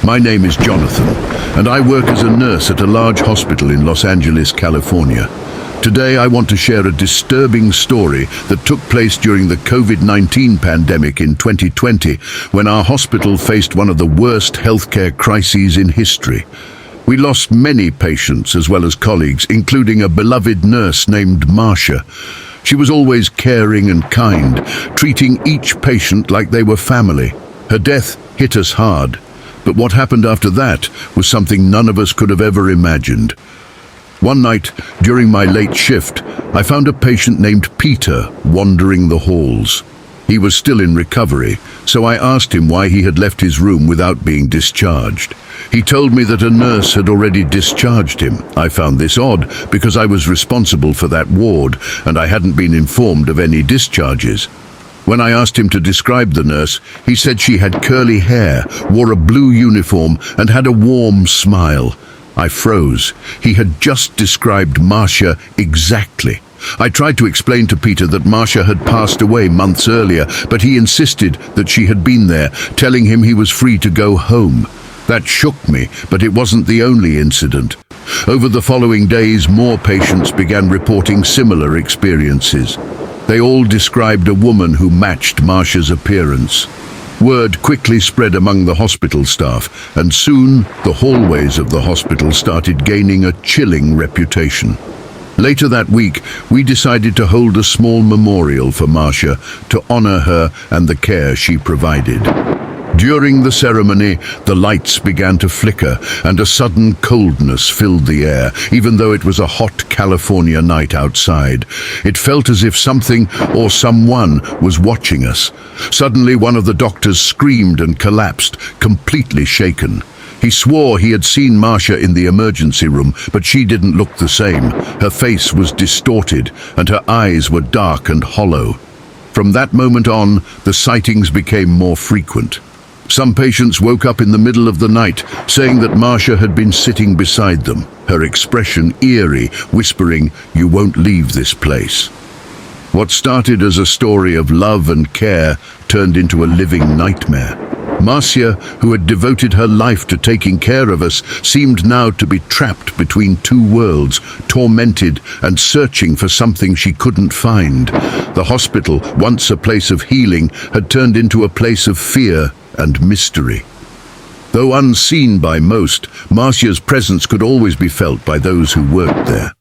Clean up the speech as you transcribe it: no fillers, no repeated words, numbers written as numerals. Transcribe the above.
My name is Jonathan, and I work as a nurse at a large hospital in Los Angeles, California. Today I want to share a disturbing story that took place during the COVID-19 pandemic in 2020, when our hospital faced one of the worst healthcare crises in history. We lost many patients as well as colleagues, including a beloved nurse named Marcia. She was always caring and kind, treating each patient like they were family. Her death hit us hard. But what happened after that was something none of us could have ever imagined. One night, during my late shift, I found a patient named Peter wandering the halls. He was still in recovery, so I asked him why he had left his room without being discharged. He told me that a nurse had already discharged him. I found this odd because I was responsible for that ward and I hadn't been informed of any discharges. When I asked him to describe the nurse, he said she had curly hair, wore a blue uniform, and had a warm smile. I froze. He had just described Marcia exactly. I tried to explain to Peter that Marcia had passed away months earlier, but he insisted that she had been there, telling him he was free to go home. That shook me, but it wasn't the only incident. Over the following days, more patients began reporting similar experiences. They all described a woman who matched Marcia's appearance. Word quickly spread among the hospital staff, and soon the hallways of the hospital started gaining a chilling reputation. Later that week, we decided to hold a small memorial for Marcia to honor her and the care she provided. During the ceremony, the lights began to flicker and a sudden coldness filled the air, even though it was a hot California night outside. It felt as if something or someone was watching us. Suddenly, one of the doctors screamed and collapsed, completely shaken. He swore he had seen Marcia in the emergency room, but she didn't look the same. Her face was distorted and her eyes were dark and hollow. From that moment on, the sightings became more frequent. Some patients woke up in the middle of the night, saying that Marcia had been sitting beside them, her expression eerie, whispering, "You won't leave this place." What started as a story of love and care turned into a living nightmare. Marcia, who had devoted her life to taking care of us, seemed now to be trapped between two worlds, tormented and searching for something she couldn't find. The hospital, once a place of healing, had turned into a place of fear and mystery. Though unseen by most, Marcia's presence could always be felt by those who worked there.